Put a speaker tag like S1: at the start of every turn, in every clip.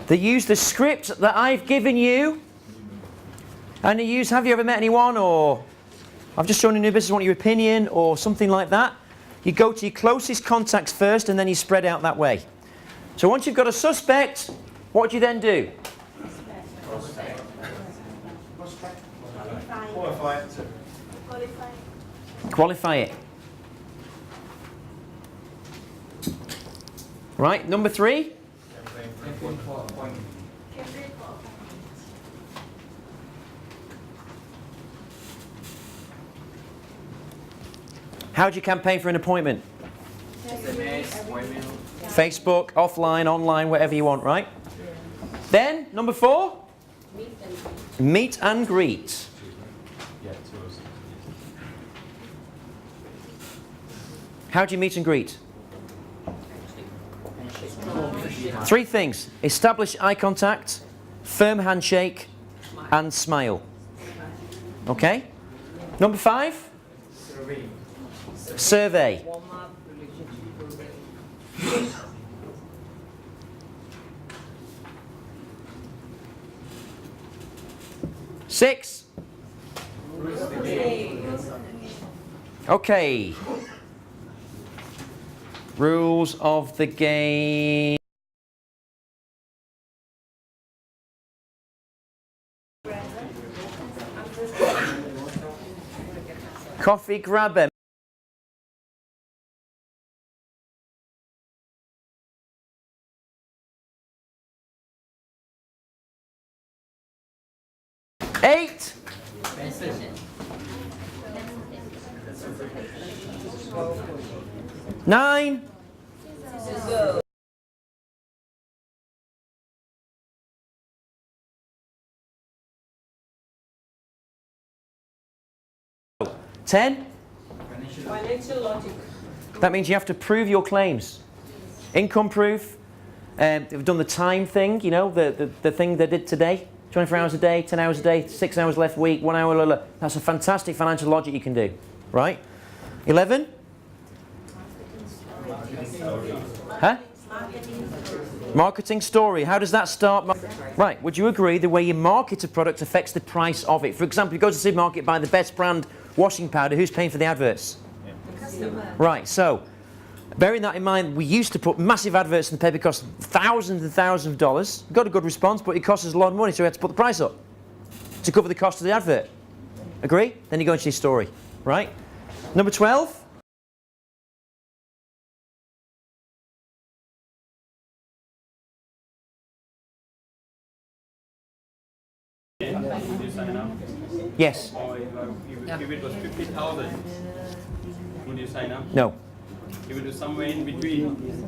S1: They use the script that I've given you. And they use, have you ever met anyone, or I've just joined a new business, want your opinion, or something like that. You go to your closest contacts first, and then you spread out that way. So once you've got a suspect, what do you then do? Qualify it. Right, number 3. How do you campaign for an appointment? Facebook, offline, online, whatever you want, right? Then, number 4. Meet and greet. How do you meet and greet? 3 things. Establish eye contact, firm handshake, and smile. Okay? Number 5? Survey. Six. Okay. Rules of the game. Coffee grabber. Eight. 9. 10.
S2: Financial logic.
S1: That means you have to prove your claims. Income proof. They've done the time thing, you know, the thing they did today. 24 hours a day, 10 hours a day, 6 hours left week, 1 hour. Blah, blah. That's a fantastic financial logic you can do, right? 11. Huh? Marketing story. How does that start? Right. Would you agree the way you market a product affects the price of it? For example, you go to the supermarket, buy the best brand washing powder. Who's paying for the adverts?
S2: The customer.
S1: Right. So, bearing that in mind, we used to put massive adverts in the paper, cost thousands and thousands of dollars. Got a good response, but it cost us a lot of money, so we had to put the price up to cover the cost of the advert. Agree? Then you go into your story, right? Number 12. Yes.
S3: Or if it was 50,000, would you sign up?
S1: No.
S3: If it was somewhere in between.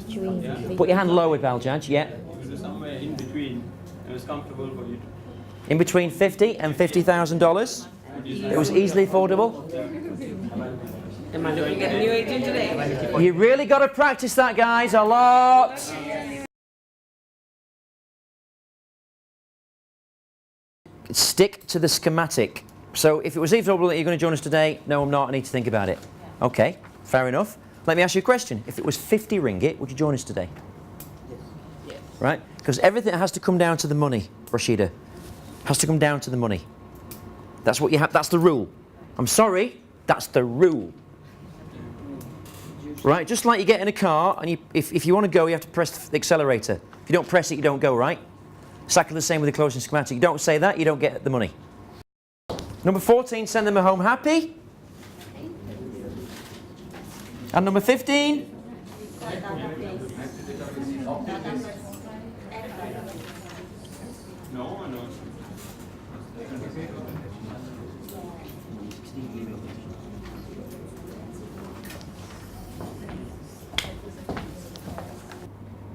S3: Yeah?
S1: Put your hand lower, Baljaj. Yeah.
S3: If it was somewhere in between, it was comfortable for you.
S1: In between $50,000 and $50,000. It was easily affordable.
S2: Am I looking at a new agent today?
S1: You really got to practice that, guys, a lot. Stick to the schematic. So if it was affordable that you're going to join us today, no, I'm not. I need to think about it. Okay, fair enough. Let me ask you a question. If it was 50 ringgit, would you join us today?
S2: Yes.
S1: Right? Because everything has to come down to the money, Rashida. Has to come down to the money. That's what you have. That's the rule. I'm sorry, that's the rule. Right? Just like you get in a car, and if you want to go, you have to press the accelerator. If you don't press it, you don't go, right? Exactly the same with the closing schematic. You don't say that, you don't get the money. Number 14, send them home happy. And number 15?
S3: No, no.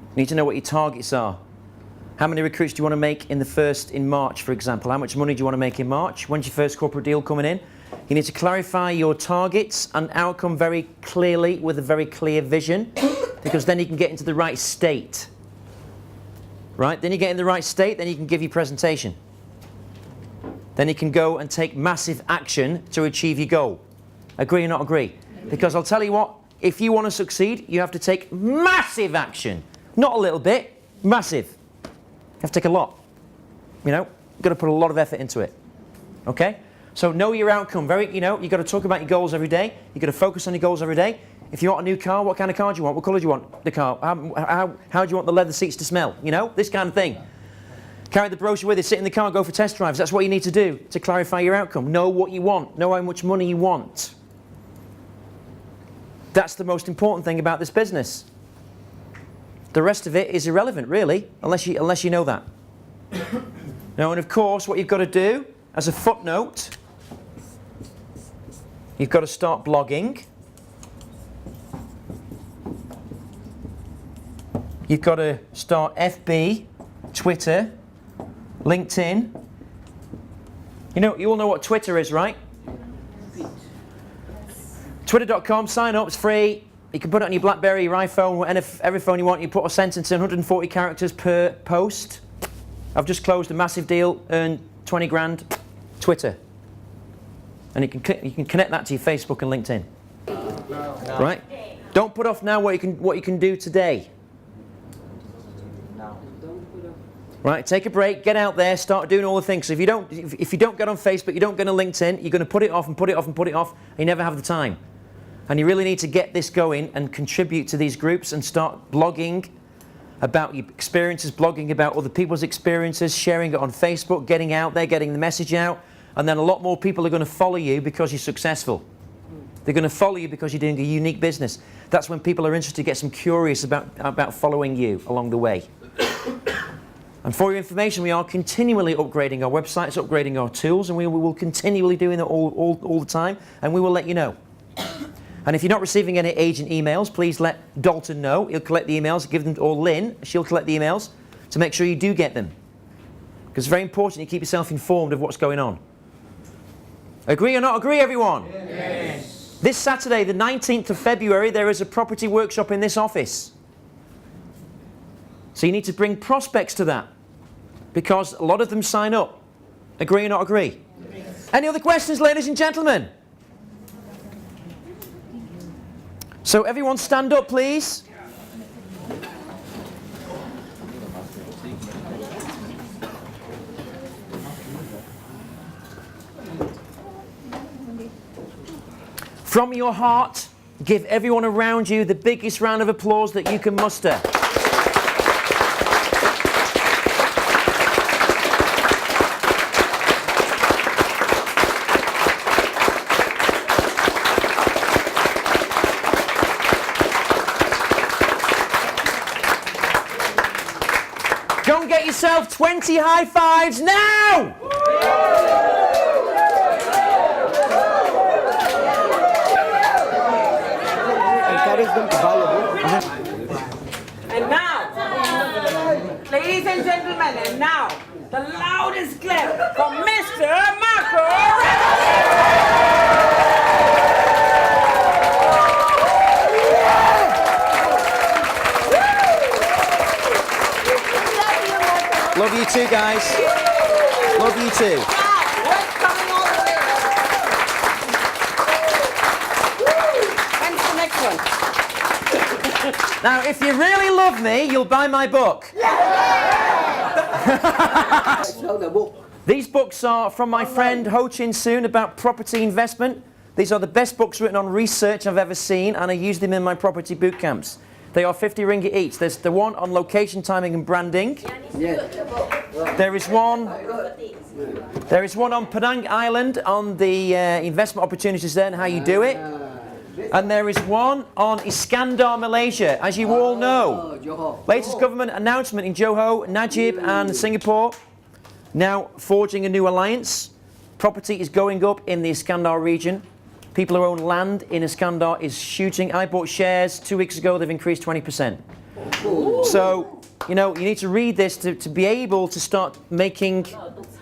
S1: You need to know what your targets are. How many recruits do you want to make in March, for example? How much money do you want to make in March? When's your first corporate deal coming in? You need to clarify your targets and outcome very clearly with a very clear vision, because then you can get into the right state. Right? Then you get in the right state, then you can give your presentation. Then you can go and take massive action to achieve your goal. Agree or not agree? Because I'll tell you what, if you want to succeed, you have to take massive action. Not a little bit, massive. You have to take a lot. You know, you've got to put a lot of effort into it. Okay? So know your outcome. You've got to talk about your goals every day. You've got to focus on your goals every day. If you want a new car, what kind of car do you want? What colour do you want the car? How do you want the leather seats to smell? You know, this kind of thing. Carry the brochure with you, sit in the car, go for test drives. That's what you need to do to clarify your outcome. Know what you want. Know how much money you want. That's the most important thing about this business. The rest of it is irrelevant, really, unless you know that. Now, and of course, what you've got to do, as a footnote, you've got to start blogging. You've got to start FB, Twitter, LinkedIn. You all know what Twitter is, right? Twitter.com, sign up, it's free. You can put it on your BlackBerry, your iPhone, every phone you want. You put a sentence in, 140 characters per post. I've just closed a massive deal, earned 20 grand, Twitter. And you can connect that to your Facebook and LinkedIn. No. Right? Don't put off now what you can do today. Right, take a break, get out there, start doing all the things. So if you don't get on Facebook, you don't get on LinkedIn, you're going to put it off and put it off and put it off, and you never have the time. And you really need to get this going and contribute to these groups and start blogging about your experiences, blogging about other people's experiences, sharing it on Facebook, getting out there, getting the message out, and then a lot more people are going to follow you because you're successful. They're going to follow you because you're doing a unique business. That's when people are interested, get some curious about following you along the way. And for your information, we are continually upgrading our websites, upgrading our tools, and we will continually doing that all the time, and we will let you know. And if you're not receiving any agent emails, please let Dalton know. He'll collect the emails, give them to Lynn. She'll collect the emails to make sure you do get them. Because it's very important you keep yourself informed of what's going on. Agree or not agree, everyone? Yes. This Saturday, the 19th of February, there is a property workshop in this office. So you need to bring prospects to that, because a lot of them sign up. Agree or not agree? Yes. Any other questions, ladies and gentlemen? So everyone stand up, please. From your heart, give everyone around you the biggest round of applause that you can muster. Go and get yourself 20 high fives now!
S2: And now, ladies and gentlemen, and now, the loudest clap for Mr. Marco.
S1: Love you too, guys. Love you too.
S2: What's coming all the way? When's the next one?
S1: Now, if you really love me, you'll buy my book. These books are from my friend Ho Chin Soon about property investment. These are the best books written on research I've ever seen, and I use them in my property boot camps. They are 50 ringgit each. There's the one on location, timing and branding. There is one on Penang Island on the investment opportunities there and how you do it. And there is one on Iskandar, Malaysia. As you all know, latest government announcement in Johor, Najib and Singapore now forging a new alliance. Property is going up in the Iskandar region. People who own land in Iskandar is shooting. I bought shares 2 weeks ago. They've increased 20%. So, you need to read this to be able to start making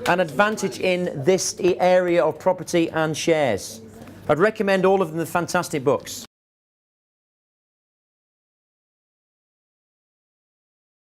S1: an advantage in this area of property and shares. I'd recommend all of them. They're fantastic books.